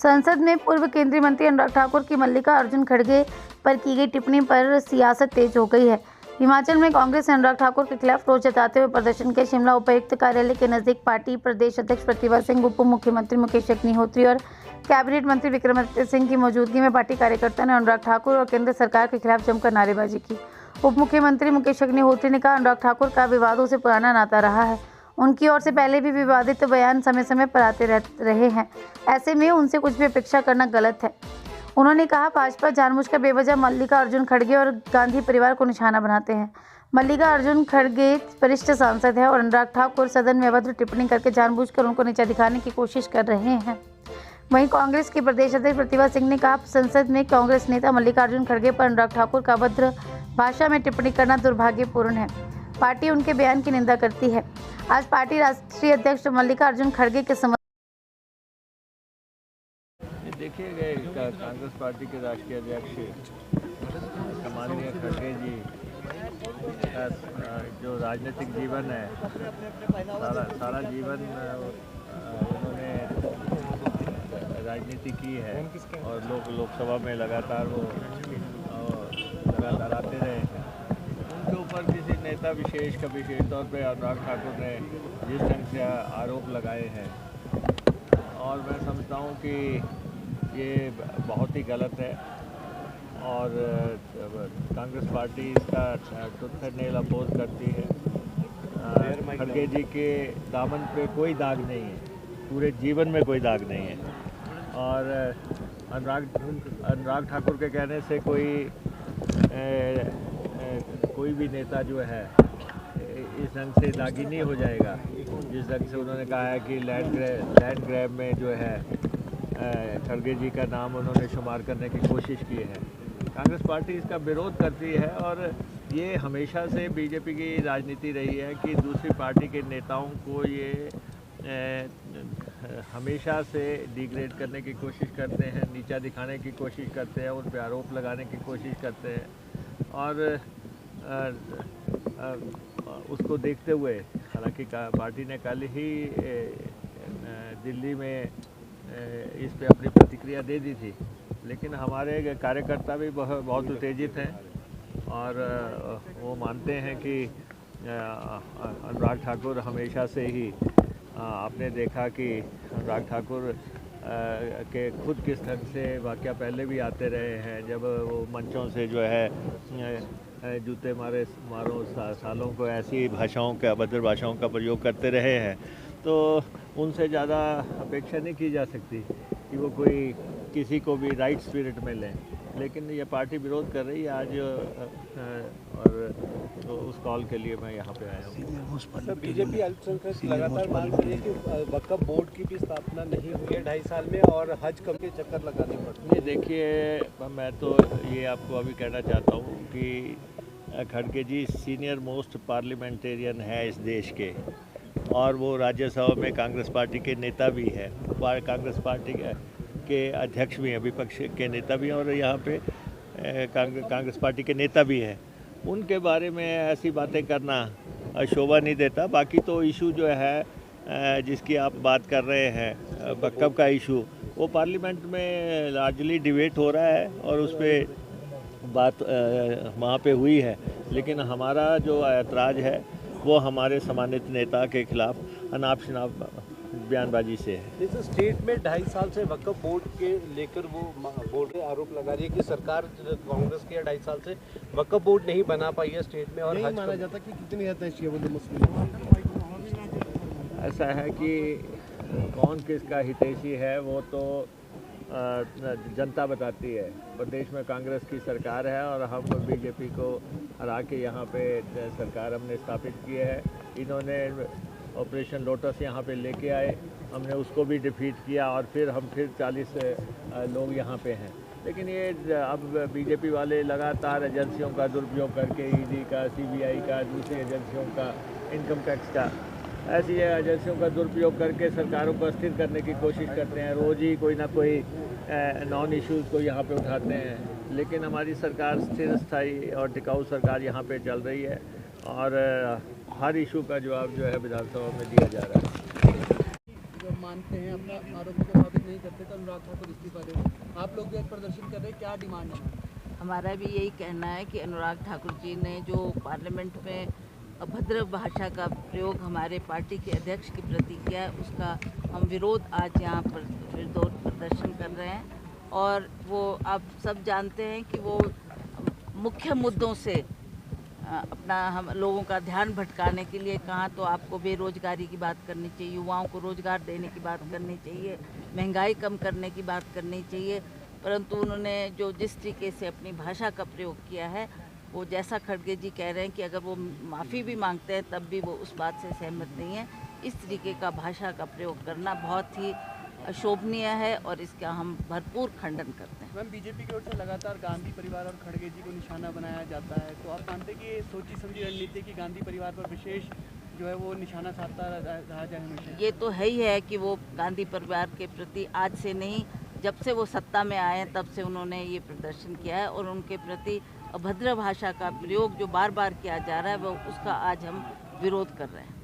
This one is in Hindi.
संसद में पूर्व केंद्रीय मंत्री अनुराग ठाकुर की मल्लिका अर्जुन खड़गे पर की गई टिप्पणी पर सियासत तेज हो गई है। हिमाचल में कांग्रेस ने अनुराग ठाकुर के खिलाफ रोष जताते हुए प्रदर्शन किया। शिमला उपायुक्त कार्यालय के नजदीक पार्टी प्रदेश अध्यक्ष प्रतिभा सिंह, उप मुख्यमंत्री मुकेश अग्निहोत्री और कैबिनेट मंत्री विक्रमादित्य सिंह की मौजूदगी में पार्टी कार्यकर्ताओं ने अनुराग ठाकुर और केंद्र सरकार के खिलाफ जमकर नारेबाजी की। उप मुख्यमंत्री मुकेश अग्निहोत्री ने कहा, अनुराग ठाकुर का विवादों से पुराना नाता रहा है। उनकी ओर से पहले भी विवादित बयान समय समय पर आते रहे हैं। ऐसे में उनसे कुछ भी अपेक्षा करना गलत है। उन्होंने कहा, भाजपा जानबूझकर बेवजह मल्लिका अर्जुन खड़गे और गांधी परिवार को निशाना बनाते हैं। मल्लिका अर्जुन खड़गे वरिष्ठ सांसद है और अनुराग ठाकुर सदन में अभद्र टिप्पणी करके जानबूझकर उनको नीचा दिखाने की कोशिश कर रहे हैं। वहीं कांग्रेस की प्रदेश अध्यक्ष प्रतिभा सिंह ने कहा, संसद में कांग्रेस नेता मल्लिका अर्जुन खड़गे पर अनुराग ठाकुर का अभद्र भाषा में टिप्पणी करना दुर्भाग्यपूर्ण है। पार्टी उनके बयान की निंदा करती है। आज पार्टी राष्ट्रीय अध्यक्ष मल्लिका अर्जुन खड़गे के देखिए गए कांग्रेस पार्टी के राष्ट्रीय अध्यक्ष माननीय खड़गे जी का जो राजनीतिक जीवन है, सारा जीवन उन्होंने राजनीति की है और लोकसभा में लगातार आते रहे हैं। उनके ऊपर किसी नेता विशेष का विशेष तौर पे अनुराग ठाकुर ने जिस ढंग से आरोप लगाए हैं, और मैं समझता हूँ कि ये बहुत ही गलत है और कांग्रेस पार्टी इसका टूथ एंड नेल अपोज करती है। खड़गे जी के दामन पे कोई दाग नहीं है, पूरे जीवन में कोई दाग नहीं है, और अनुराग ठाकुर के कहने से कोई भी नेता जो है इस ढंग से दागी नहीं हो जाएगा। जिस ढंग से उन्होंने कहा है कि लैंड ग्रैब में जो है खड़गे जी का नाम उन्होंने शुमार करने की कोशिश की है। कांग्रेस पार्टी इसका विरोध करती है और ये हमेशा से बीजेपी की राजनीति रही है कि दूसरी पार्टी के नेताओं को ये हमेशा से डिग्रेड करने की कोशिश करते हैं, नीचा दिखाने की कोशिश करते हैं, उन पर आरोप लगाने की कोशिश करते हैं। और उसको देखते हुए हालांकि पार्टी ने कल ही दिल्ली में इस पे अपनी प्रतिक्रिया दे दी थी, लेकिन हमारे कार्यकर्ता भी बहुत उत्तेजित हैं और वो मानते हैं कि अनुराग ठाकुर हमेशा से ही आपने देखा कि अनुराग ठाकुर के खुद किस ढंग से वाक़या पहले भी आते रहे हैं, जब वो मंचों से जो है जूते मारो सालों को ऐसी भाषाओं का अभद्र भाषाओं का प्रयोग करते रहे हैं। तो उनसे ज़्यादा अपेक्षा नहीं की जा सकती कि वो कोई किसी को भी राइट स्पिरिट में लें, लेकिन ये पार्टी विरोध कर रही है आज और तो उस कॉल के लिए मैं यहाँ पे आया हूँ। सर, बीजेपी अल्पसंख्यक लगातार मांग रही है कि वक्फ बोर्ड की भी स्थापना नहीं हुई है 2.5 साल में और हज कम के चक्कर लगाने पड़ते हैं। देखिए, मैं तो ये आपको अभी कहना चाहता हूँ कि खड़गे जी सीनियर मोस्ट पार्लियामेंटेरियन है इस देश के, और वो राज्यसभा में कांग्रेस पार्टी के नेता भी है, कांग्रेस पार्टी के अध्यक्ष भी हैं, विपक्ष के नेता भी हैं, और यहाँ पे कांग्रेस पार्टी के नेता भी हैं। उनके बारे में ऐसी बातें करना शोभा नहीं देता। बाकी तो इशू जो है जिसकी आप बात कर रहे हैं, वक्फ का इशू, वो पार्लियामेंट में लार्जली डिबेट हो रहा है और उस पर बात वहाँ पे हुई है, लेकिन हमारा जो ऐतराज़ है वो हमारे सम्मानित नेता के खिलाफ अनाप शनाप बयानबाजी से है। जैसे स्टेट में 2.5 साल से वक्फ बोर्ड के लेकर वो बोर्ड पे आरोप लगा रही है कि सरकार कांग्रेस के 2.5 साल से वक्फ बोर्ड नहीं बना पाई है स्टेट में, और नहीं माना जाता कि कितनी हद तक शिया मुस्लिम। ऐसा है कि कौन किसका हितैषी है वो तो जनता बताती है। प्रदेश में कांग्रेस की सरकार है और हम बीजेपी को हरा के यहाँ पे सरकार हमने स्थापित की है। इन्होंने ऑपरेशन लोटस यहाँ पे लेके आए, हमने उसको भी डिफीट किया और फिर 40 लोग यहाँ पे हैं। लेकिन ये अब बीजेपी वाले लगातार एजेंसियों का दुरुपयोग करके, ईडी का, सीबीआई का, दूसरी एजेंसियों का, इनकम टैक्स का, ऐसी एजेंसियों का दुरुपयोग करके सरकारों को अस्थिर करने की कोशिश करते हैं। रोज़ ही कोई ना कोई नॉन इश्यूज़ को यहाँ पे उठाते हैं, लेकिन हमारी सरकार स्थिर, स्थायी और टिकाऊ सरकार यहाँ पे चल रही है और हर इशू का जवाब जो है विधानसभा में दिया जा रहा है। मानते हैं, अपना आरोपों को साबित नहीं करते तो अनुराग ठाकुर इस्तीफा दे। आप लोग भी आज प्रदर्शन कर रहे हैं, क्या डिमांड है? हमारा भी यही कहना है कि अनुराग ठाकुर जी ने जो पार्लियामेंट में अभद्र भाषा का प्रयोग हमारे पार्टी के अध्यक्ष के प्रति किया है, उसका हम विरोध आज यहाँ पर विरोध प्रदर्शन कर रहे हैं। और वो आप सब जानते हैं कि वो मुख्य मुद्दों से अपना हम लोगों का ध्यान भटकाने के लिए कहाँ तो आपको बेरोजगारी की बात करनी चाहिए, युवाओं को रोजगार देने की बात करनी चाहिए, महंगाई कम करने की बात करनी चाहिए, परंतु उन्होंने जो जिस तरीके से अपनी भाषा का प्रयोग किया है, वो जैसा खड़गे जी कह रहे हैं कि अगर वो माफ़ी भी मांगते हैं तब भी वो उस बात से सहमत नहीं है। इस तरीके का भाषा का प्रयोग करना बहुत ही अशोभनीय है और इसका हम भरपूर खंडन करते हैं। मैम, बीजेपी की ओर से लगातार गांधी परिवार और खड़गे जी को निशाना बनाया जाता है, तो आप मानते हैं कि ये सोची समझी रणनीति की गांधी परिवार पर विशेष जो है वो निशाना साधता रहा जाए हमेशा? ये तो है ही है कि वो गांधी परिवार के प्रति आज से नहीं, जब से वो सत्ता में आए हैं तब से उन्होंने ये प्रदर्शन किया है और उनके प्रति अभद्र भाषा का प्रयोग जो बार बार किया जा रहा है वो उसका आज हम विरोध कर रहे हैं।